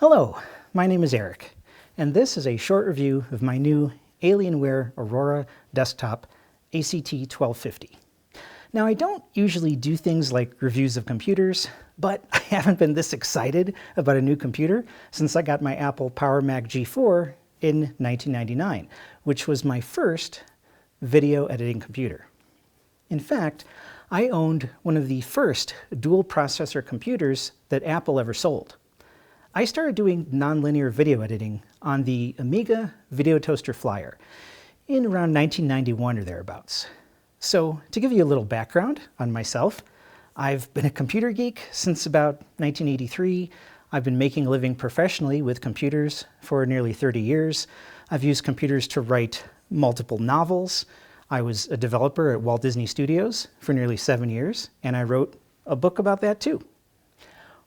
Hello, my name is Eric, and this is a short review of my new Alienware Aurora Desktop ACT1250. Now, I don't usually do things like reviews of computers, but I haven't been this excited about a new computer since I got my Apple Power Mac G4 in 1999, which was my first video editing computer. In fact, I owned one of the first dual processor computers that Apple ever sold. I started doing nonlinear video editing on the Amiga Video Toaster Flyer in around 1991 or thereabouts. So to give you a little background on myself, I've been a computer geek since about 1983. I've been making a living professionally with computers for nearly 30 years. I've used computers to write multiple novels. I was a developer at Walt Disney Studios for nearly 7 years, and I wrote a book about that too.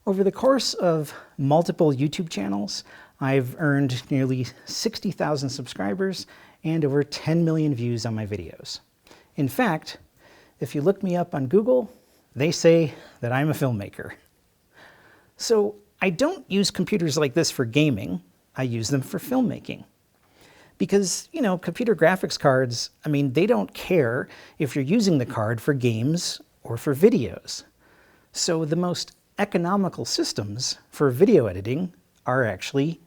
Over the course of multiple YouTube channels, I've earned nearly 60,000 subscribers and over 10 million views on my videos. In fact, if you look me up on Google, they say that I'm a filmmaker. So I don't use computers like this for gaming, I use them for filmmaking. Because, computer graphics cards, they don't care if you're using the card for games or for videos. So the most economical systems for video editing are actually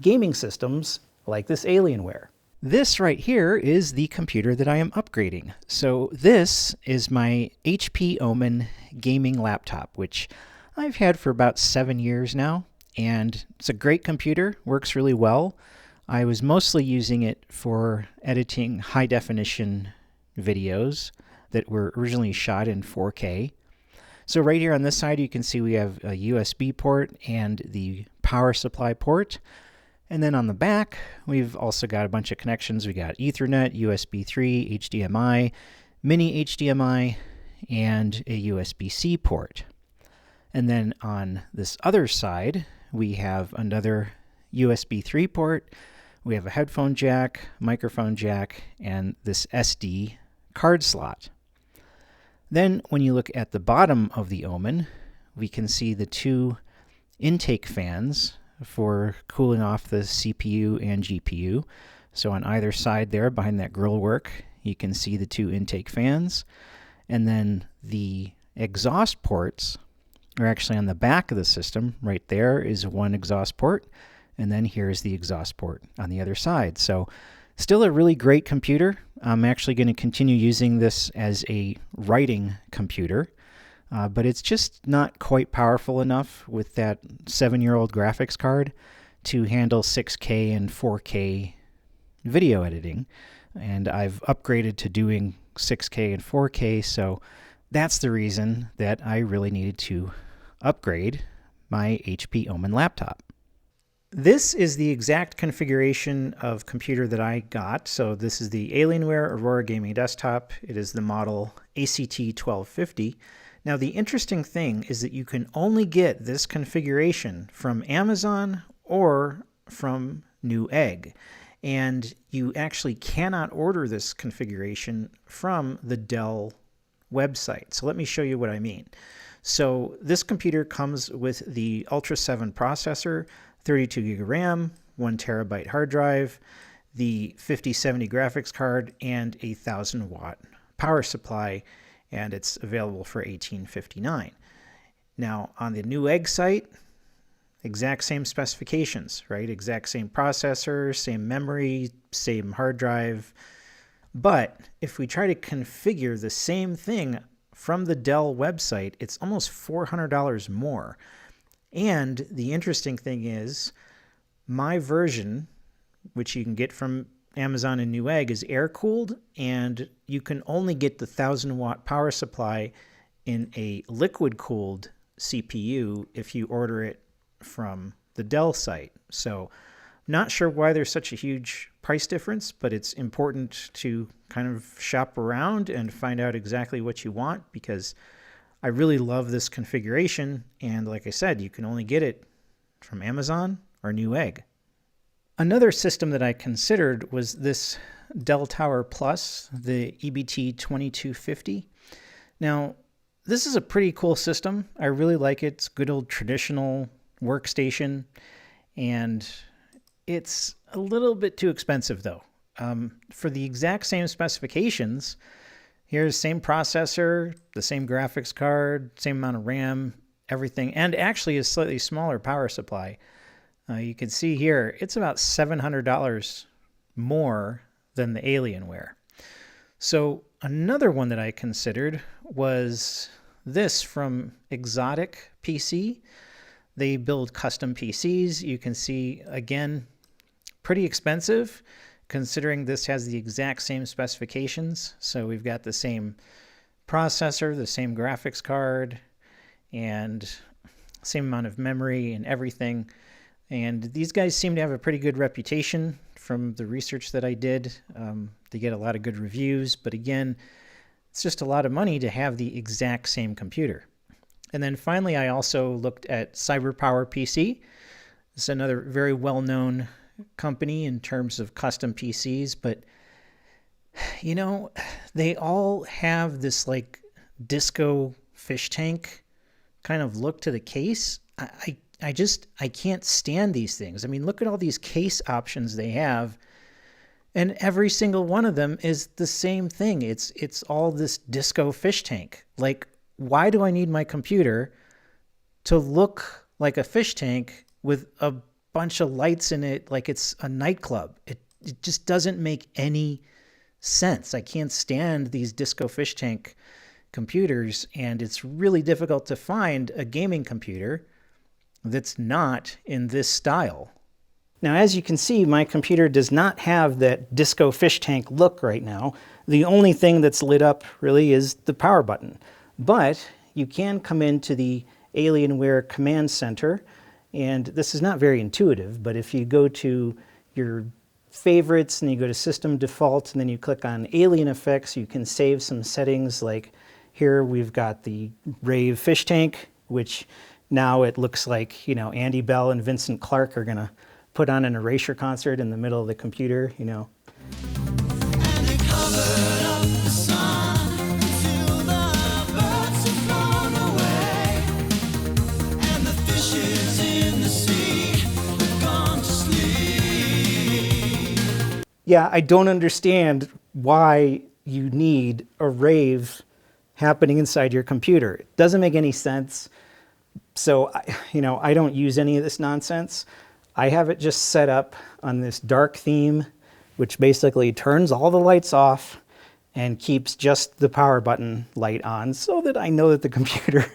gaming systems like this Alienware. This right here is the computer that I am upgrading. So this is my HP OMEN gaming laptop, which I've had for about 7 years now, and it's a great computer, works really well. I was mostly using it for editing high-definition videos that were originally shot in 4K. So right here on this side, you can see we have a USB port and the power supply port. And then on the back, we've also got a bunch of connections. We got Ethernet, USB 3, HDMI, mini HDMI, and a USB-C port. And then on this other side, we have another USB 3 port. We have a headphone jack, microphone jack, and this SD card slot. Then when you look at the bottom of the OMEN, we can see the two intake fans for cooling off the CPU and GPU. So on either side there, behind that grill work, you can see the two intake fans. And then the exhaust ports are actually on the back of the system. Right there is one exhaust port, and then here's the exhaust port on the other side. So still a really great computer. I'm actually going to continue using this as a writing computer, but it's just not quite powerful enough with that 7-year-old graphics card to handle 6K and 4K video editing. And I've upgraded to doing 6K and 4K, so that's the reason that I really needed to upgrade my HP OMEN laptop. This is the exact configuration of computer that I got. So this is the Alienware Aurora Gaming Desktop. It is the model ACT1250. Now the interesting thing is that you can only get this configuration from Amazon or from Newegg. And you actually cannot order this configuration from the Dell website. So let me show you what I mean. So this computer comes with the Ultra 7 processor, 32 gig of RAM, 1 terabyte hard drive, the 5070 graphics card, and a 1000-watt power supply, and it's available for $18.59. Now, on the Newegg site, exact same specifications, right? Exact same processor, same memory, same hard drive. But if we try to configure the same thing from the Dell website, it's almost $400 more. And the interesting thing is, my version, which you can get from Amazon and Newegg, is air-cooled, and you can only get the 1000-watt power supply in a liquid-cooled CPU if you order it from the Dell site. So not sure why there's such a huge price difference, but it's important to kind of shop around and find out exactly what you want, because I really love this configuration, and like I said, you can only get it from Amazon or Newegg. Another system that I considered was this Dell Tower Plus, the EBT2250. Now, this is a pretty cool system. I really like it. It's good old traditional workstation, and it's a little bit too expensive though. For the exact same specifications, here's same processor, the same graphics card, same amount of RAM, everything, and actually a slightly smaller power supply. You can see here, it's about $700 more than the Alienware. So another one that I considered was this from Exotic PC. They build custom PCs. You can see, again, pretty expensive considering this has the exact same specifications. So we've got the same processor, the same graphics card, and same amount of memory and everything. And these guys seem to have a pretty good reputation from the research that I did. They get a lot of good reviews, but again, it's just a lot of money to have the exact same computer. And then finally, I also looked at CyberPower PC. It's another very well-known company in terms of custom PCs, but you know, they all have this like disco fish tank kind of look to the case. I can't stand these things. I mean, look at all these case options they have, and every single one of them is the same thing. It's all this disco fish tank. Like, why do I need my computer to look like a fish tank with a bunch of lights in it like it's a nightclub? It just doesn't make any sense. I can't stand these disco fish tank computers, and it's really difficult to find a gaming computer that's not in this style. Now, as you can see, my computer does not have that disco fish tank look right now. The only thing that's lit up really is the power button. But you can come into the Alienware Command Center, and this is not very intuitive, but if you go to your favorites and you go to System Default and then you click on Alien Effects, you can save some settings. Like here we've got the Rave fish tank, which now it looks like, you know, Andy Bell and Vincent Clark are gonna put on an Erasure concert in the middle of the computer, you know. And they covered up the sun until the birds have flown away, and the fishes in the sea have gone to sleep. Yeah, I don't understand why you need a rave happening inside your computer. It doesn't make any sense. So, you know, I don't use any of this nonsense. I have it just set up on this dark theme, which basically turns all the lights off and keeps just the power button light on so that I know that the computer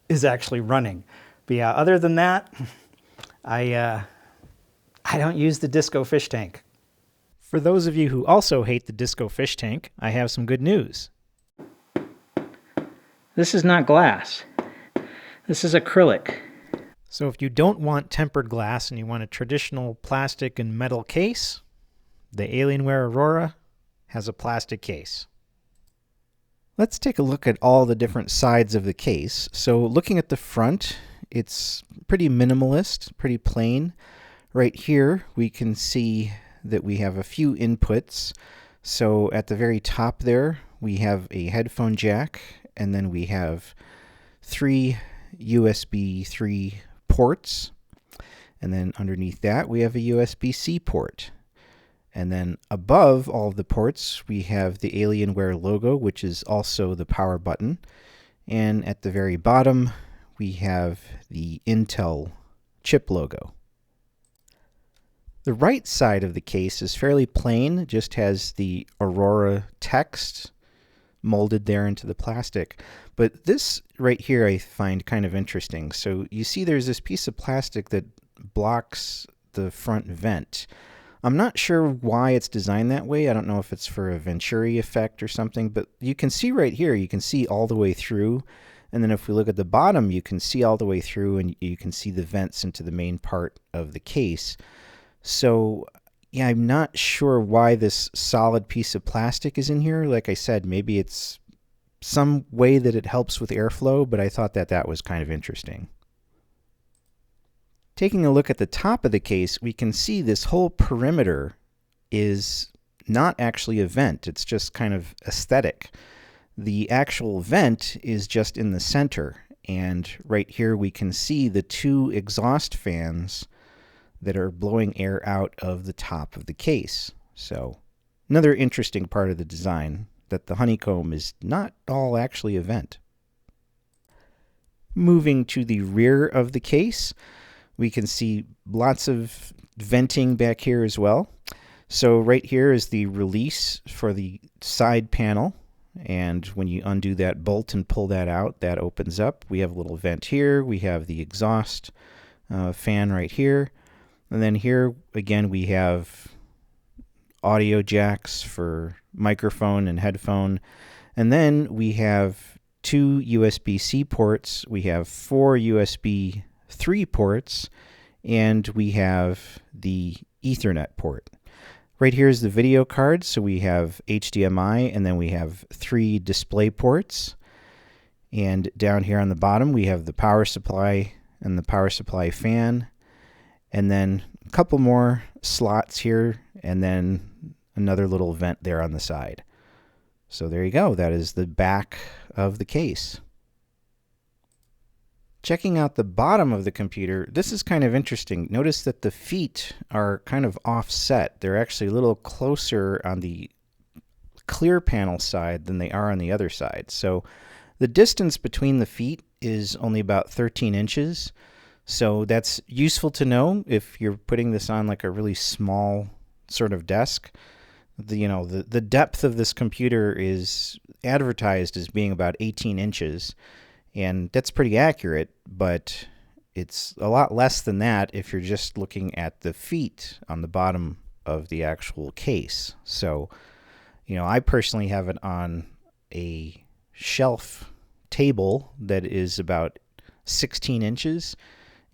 is actually running. But yeah, other than that, I don't use the disco fish tank. For those of you who also hate the disco fish tank, I have some good news. This is not glass. This is acrylic. So if you don't want tempered glass and you want a traditional plastic and metal case, the Alienware Aurora has a plastic case. Let's take a look at all the different sides of the case. So looking at the front, it's pretty minimalist, pretty plain. Right here we can see that we have a few inputs. So at the very top there we have a headphone jack, and then we have 3 USB 3 ports, and then underneath that we have a USB-C port. And then above all of the ports we have the Alienware logo, which is also the power button, and at the very bottom we have the Intel chip logo. The right side of the case is fairly plain, just has the Aurora text molded there into the plastic. But this right here I find kind of interesting. So you see there's this piece of plastic that blocks the front vent. I'm not sure why it's designed that way. I don't know if it's for a Venturi effect or something, but you can see right here, you can see all the way through. And then if we look at the bottom, you can see all the way through, and you can see the vents into the main part of the case. So yeah, I'm not sure why this solid piece of plastic is in here. Like I said, maybe it's some way that it helps with airflow, but I thought that that was kind of interesting. Taking a look at the top of the case, we can see this whole perimeter is not actually a vent. It's just kind of aesthetic. The actual vent is just in the center, and right here we can see the 2 exhaust fans that are blowing air out of the top of the case. So another interesting part of the design, that the honeycomb is not all actually a vent. Moving to the rear of the case, we can see lots of venting back here as well. So right here is the release for the side panel, and when you undo that bolt and pull that out, that opens up. We have a little vent here. We have the exhaust fan right here, and then here again we have audio jacks for microphone and headphone, and then we have 2 USB-C ports. We have 4 USB 3 ports, and we have the Ethernet port. Right here is the video card, so we have HDMI, and then we have 3 display ports. And down here on the bottom, we have the power supply and the power supply fan, and then a couple more slots here, and then another little vent there on the side. So there you go. That is the back of the case. Checking out the bottom of the computer, this is kind of interesting. Notice that the feet are kind of offset. They're actually a little closer on the clear panel side than they are on the other side. So the distance between the feet is only about 13 inches. So that's useful to know if you're putting this on like a really small sort of desk. The depth of this computer is advertised as being about 18 inches. And that's pretty accurate, but it's a lot less than that if you're just looking at the feet on the bottom of the actual case. So, I personally have it on a shelf table that is about 16 inches,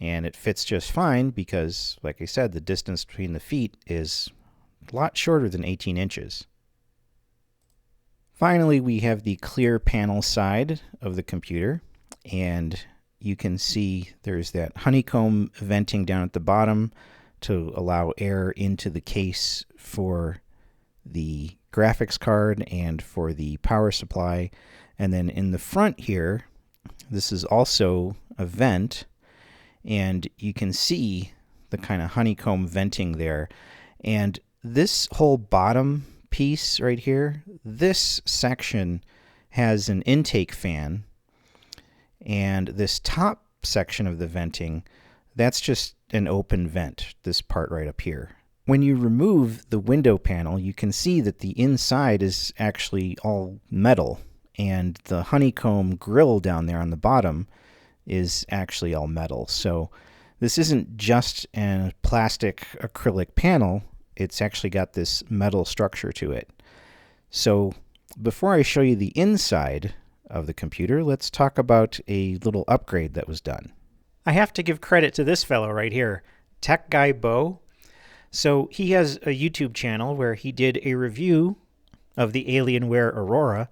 and it fits just fine because, like I said, the distance between the feet is a lot shorter than 18 inches. Finally, we have the clear panel side of the computer, and you can see there's that honeycomb venting down at the bottom to allow air into the case for the graphics card and for the power supply. And then in the front here, this is also a vent, and you can see the kind of honeycomb venting there. And this whole bottom piece right here, this section has an intake fan, and this top section of the venting, that's just an open vent, this part right up here. When you remove the window panel, you can see that the inside is actually all metal, and the honeycomb grill down there on the bottom is actually all metal. So this isn't just a plastic acrylic panel, it's actually got this metal structure to it. So before I show you the inside of the computer, let's talk about a little upgrade that was done. I have to give credit to this fellow right here, Tech Guy Bo. So he has a YouTube channel where he did a review of the Alienware Aurora,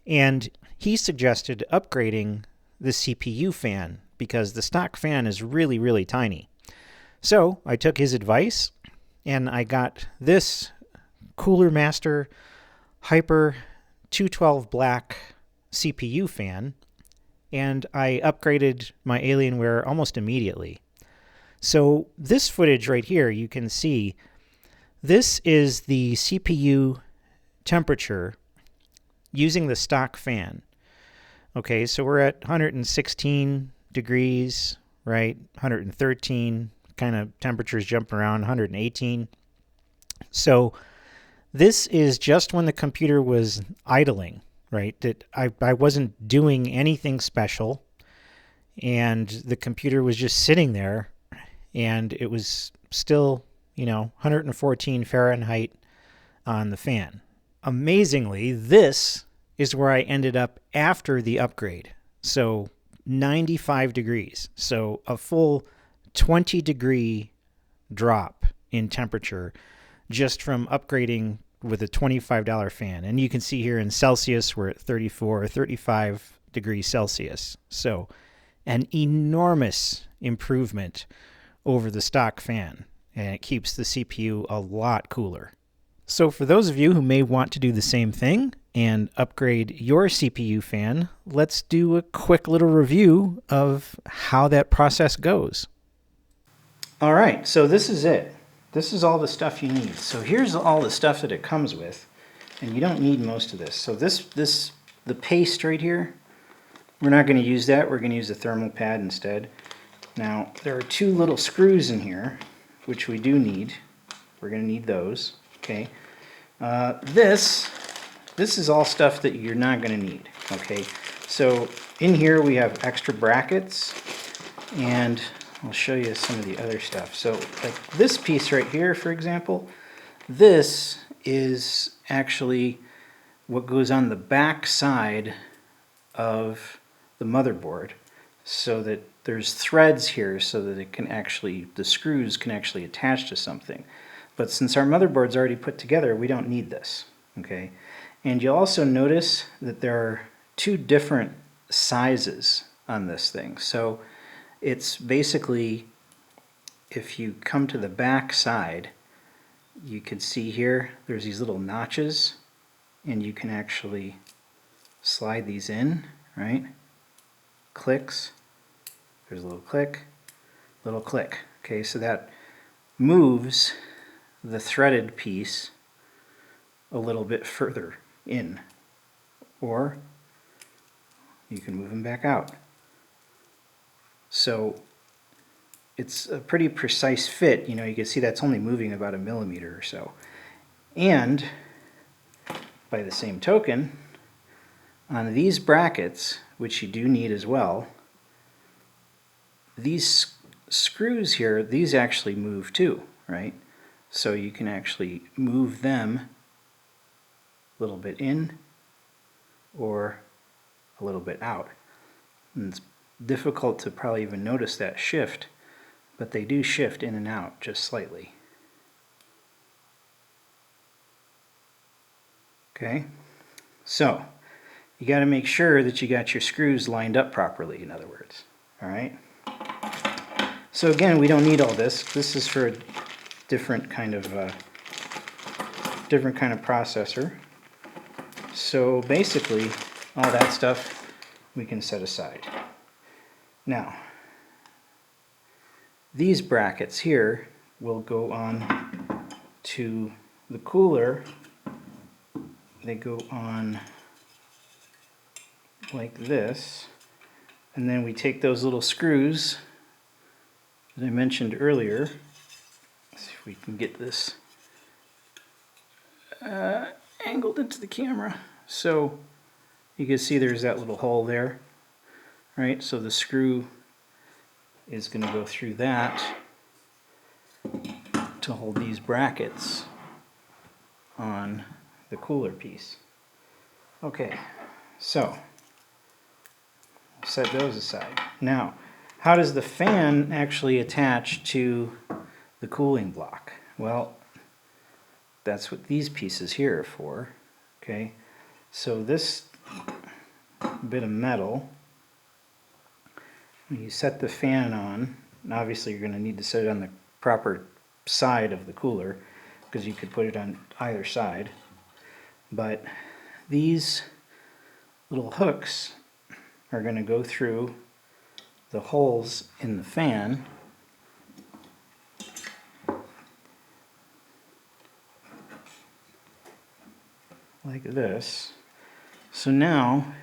and he suggested upgrading the CPU fan because the stock fan is really, really tiny. So I took his advice, and I got this Cooler Master Hyper 212 Black CPU fan, and I upgraded my Alienware almost immediately. So this footage right here, you can see this is the CPU temperature using the stock fan. Okay, so we're at 116 degrees, right? 113, kind of temperatures jumping around, 118. So this is just when the computer was idling, right? That I wasn't doing anything special, and the computer was just sitting there, and it was still, 114 Fahrenheit on the fan. Amazingly, this is where I ended up after the upgrade. So 95 degrees. So a full 20-degree drop in temperature just from upgrading with a $25 fan. And you can see here in Celsius, we're at 34 or 35 degrees Celsius. So an enormous improvement over the stock fan, and it keeps the CPU a lot cooler. So for those of you who may want to do the same thing and upgrade your CPU fan, let's do a quick little review of how that process goes. All right, so this is it. This is all the stuff you need. So here's all the stuff that it comes with, and you don't need most of this. So the paste right here, we're not going to use that. We're going to use a thermal pad instead. Now, there are two little screws in here, which we do need. We're going to need those, okay? This is all stuff that you're not going to need, okay? So in here we have extra brackets, and I'll show you some of the other stuff. So like this piece right here, for example, this is actually what goes on the back side of the motherboard, so that there's threads here so that it can actually, the screws can actually attach to something. But since our motherboard's already put together, we don't need this, okay? And you'll also notice that there are two different sizes on this thing. So it's basically, if you come to the back side, you can see here there's these little notches, and you can actually slide these in, right? Clicks. There's a little click, little click. Okay, so that moves the threaded piece a little bit further in, or you can move them back out. So it's a pretty precise fit. You know, you can see that's only moving about 1 millimeter or so. And by the same token, on these brackets, which you do need as well, these screws here, these actually move too, right? So you can actually move them a little bit in or a little bit out. And it's difficult to probably even notice that shift, but they do shift in and out just slightly. Okay, so you got to make sure that you got your screws lined up properly, in other words. All right. So again, we don't need all this. This is for a different kind of processor. So basically, all that stuff we can set aside. Now, these brackets here will go on to the cooler. They go on like this, and then we take those little screws that I mentioned earlier. Let's see if we can get this angled into the camera. So you can see there's that little hole there, right? So the screw is going to go through that to hold these brackets on the cooler piece. Okay, so set those aside. Now, how does the fan actually attach to the cooling block? Well, that's what these pieces here are for. Okay, so this bit of metal, when you set the fan on, and obviously you're going to need to set it on the proper side of the cooler, because you could put it on either side. But these little hooks are going to go through the holes in the fan like this. So now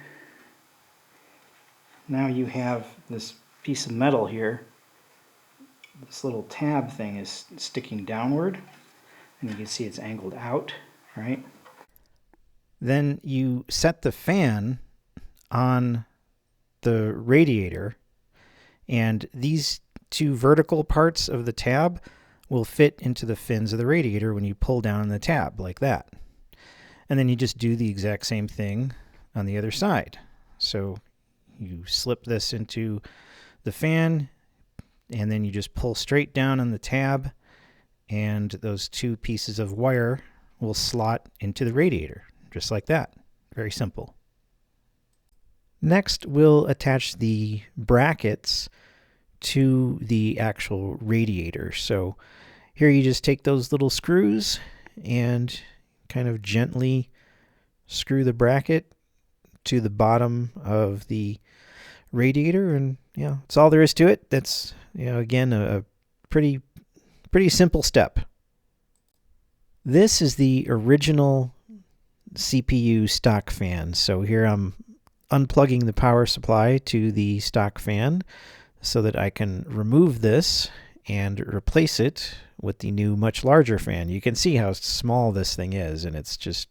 you have this piece of metal here. This little tab thing is sticking downward, and you can see it's angled out, right? Then you set the fan on the radiator, and these two vertical parts of the tab will fit into the fins of the radiator when you pull down on the tab like that. And then you just do the exact same thing on the other side. So you slip this into the fan, and then you just pull straight down on the tab, and those two pieces of wire will slot into the radiator, just like that. Very simple. Next, we'll attach the brackets to the actual radiator. So here you just take those little screws and kind of gently screw the bracket to the bottom of the radiator, and that's all there is to it. That's again a pretty simple step. This is the original CPU stock fan. So here I'm unplugging the power supply to the stock fan so that I can remove this and replace it with the new, much larger fan. You can see how small this thing is, and it's just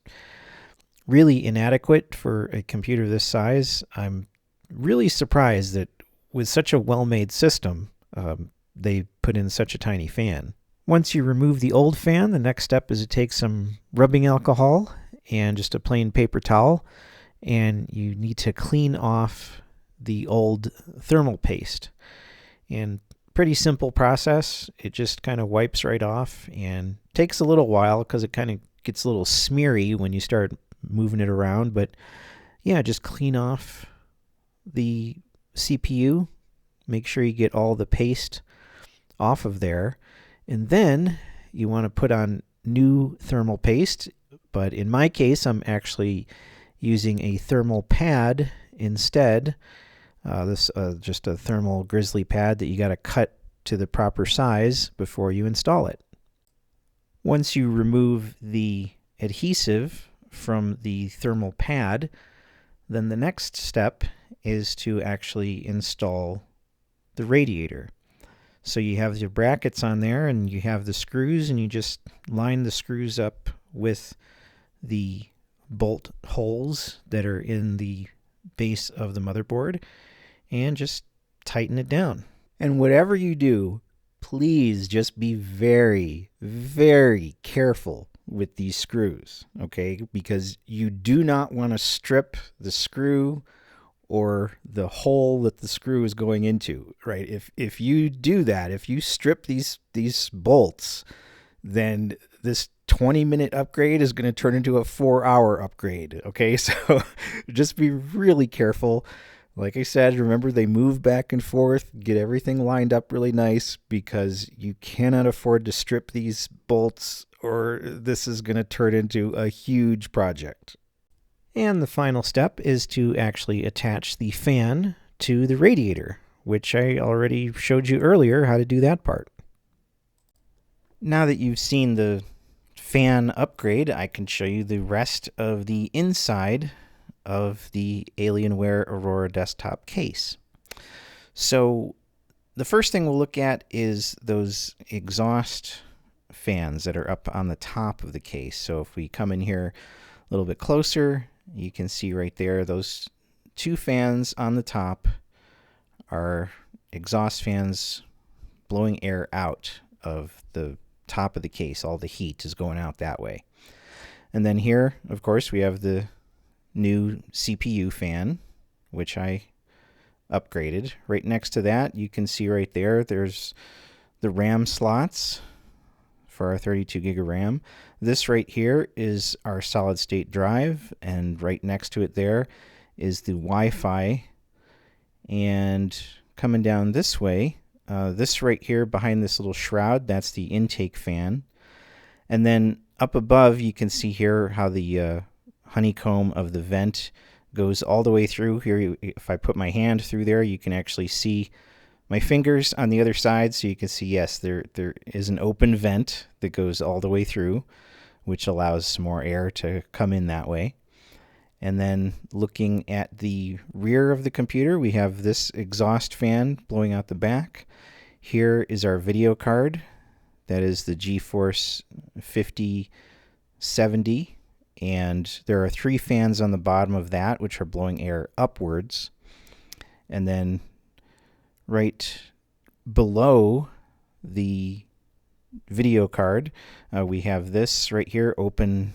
really inadequate for a computer this size. I'm really surprised that with such a well-made system, they put in such a tiny fan. Once you remove the old fan, the next step is to take some rubbing alcohol and just a plain paper towel, and you need to clean off the old thermal paste. And pretty simple process. It just kind of wipes right off and takes a little while because it kind of gets a little smeary when you start moving it around. But yeah, just clean off the CPU. Make sure you get all the paste off of there. And then you want to put on new thermal paste. But in my case, I'm actually using a thermal pad instead. This just a thermal grizzly pad that you got to cut to the proper size before you install it. Once you remove the adhesive from the thermal pad, then the next step is to actually install the radiator. So you have your brackets on there and you have the screws, and you just line the screws up with the bolt holes that are in the base of the motherboard and just tighten it down. And whatever you do, please just be very, very careful with these screws, okay? Because you do not want to strip the screw or the hole that the screw is going into, right? If you do that, if you strip these bolts, then this 20-minute upgrade is going to turn into a 4-hour upgrade, okay? So just be really careful. Like I said, remember, they move back and forth. Get everything lined up really nice, because you cannot afford to strip these bolts or this is going to turn into a huge project. And the final step is to actually attach the fan to the radiator, which I already showed you earlier how to do that part. Now that you've seen the fan upgrade, I can show you the rest of the inside of the Alienware Aurora desktop case. So the first thing we'll look at is those exhaust fans that are up on the top of the case. So if we come in here a little bit closer, you can see right there, those two fans on the top are exhaust fans blowing air out of the top of the case. All the heat is going out that way. And then here, of course, we have the new CPU fan, which I upgraded. Right next to that, you can see right there, there's the RAM slots for our 32 gig of RAM. This right here is our solid state drive, and right next to it there is the Wi-Fi. And coming down this way, this right here behind this little shroud, that's the intake fan. And then up above, you can see here how the honeycomb of the vent goes all the way through. Here, if I put my hand through there, you can actually see my fingers on the other side, so you can see, yes, there is an open vent that goes all the way through, which allows some more air to come in that way. And then looking at the rear of the computer, we have this exhaust fan blowing out the back. Here is our video card. That is the GeForce 5070. And there are 3 fans on the bottom of that, which are blowing air upwards. And then right below the video card, we have this right here, open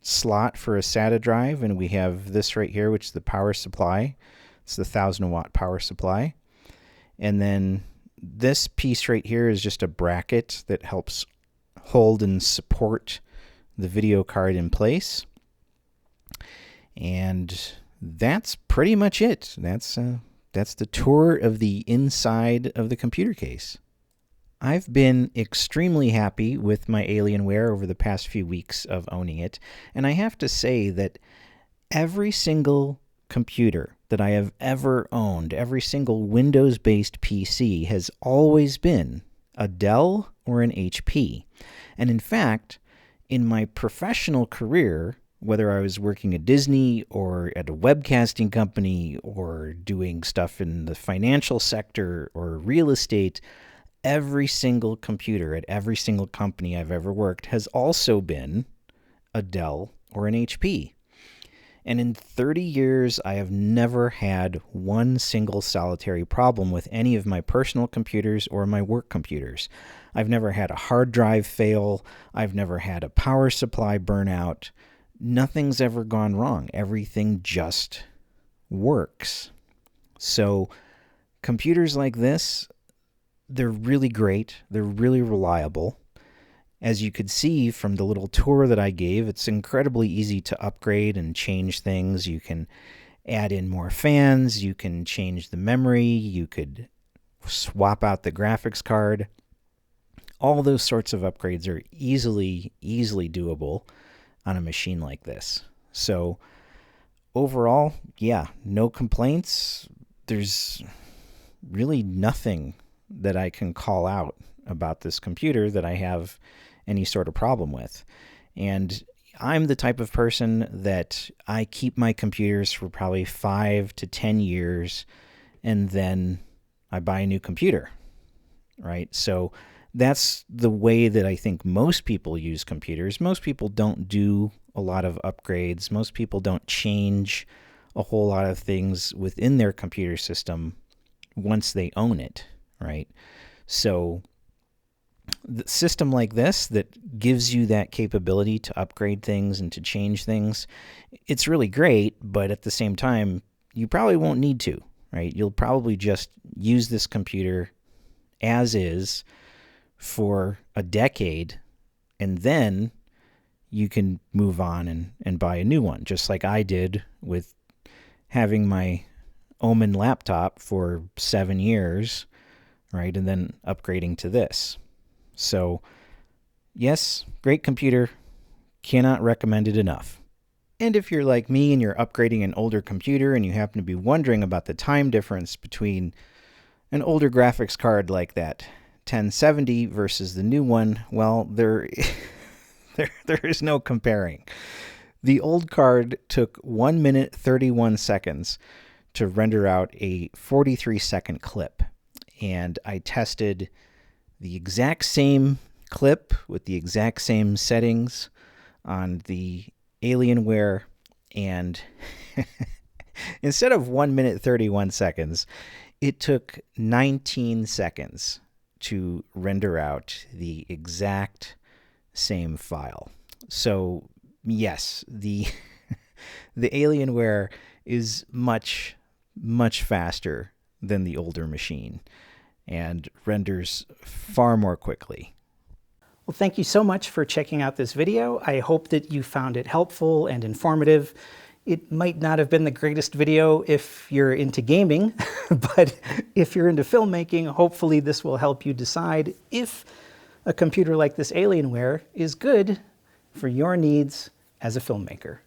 slot for a SATA drive, and we have this right here, which is the power supply. It's the 1000-watt power supply. And then this piece right here is just a bracket that helps hold and support the video card in place. And that's pretty much it. That's the tour of the inside of the computer case. I've been extremely happy with my Alienware over the past few weeks of owning it, and I have to say that every single computer that I have ever owned, every single Windows-based PC, has always been a Dell or an HP. And in fact, in my professional career, whether I was working at Disney or at a webcasting company or doing stuff in the financial sector or real estate, every single computer at every single company I've ever worked has also been a Dell or an HP. And in 30 years, I have never had one single solitary problem with any of my personal computers or my work computers. I've never had a hard drive fail. I've never had a power supply burnout. Nothing's ever gone wrong. Everything just works. So computers like this, they're really great. They're really reliable. As you could see from the little tour that I gave, it's incredibly easy to upgrade and change things. You can add in more fans. You can change the memory. You could swap out the graphics card. All those sorts of upgrades are easily doable on a machine like this. So overall, yeah, no complaints. There's really nothing that I can call out about this computer that I have any sort of problem with. And I'm the type of person that I keep my computers for probably 5 to 10 years, and then I buy a new computer, right? So that's the way that I think most people use computers. Most people don't do a lot of upgrades. Most people don't change a whole lot of things within their computer system once they own it, right? So the system like this that gives you that capability to upgrade things and to change things, it's really great, but at the same time, you probably won't need to, right? You'll probably just use this computer as is for a decade, and then you can move on and buy a new one, just like I did with having my OMEN laptop for 7 years, right? And then upgrading to this. So, yes, great computer. Cannot recommend it enough. And if you're like me and you're upgrading an older computer and you happen to be wondering about the time difference between an older graphics card like that 1070 versus the new one, well, there is no comparing. The old card took 1 minute 31 seconds to render out a 43-second clip. And I tested the exact same clip with the exact same settings on the Alienware, and instead of 1 minute 31 seconds, it took 19 seconds to render out the exact same file. So yes, the Alienware is much faster than the older machine and renders far more quickly. Well, thank you so much for checking out this video. I hope that you found it helpful and informative. It might not have been the greatest video if you're into gaming, but if you're into filmmaking, hopefully this will help you decide if a computer like this Alienware is good for your needs as a filmmaker.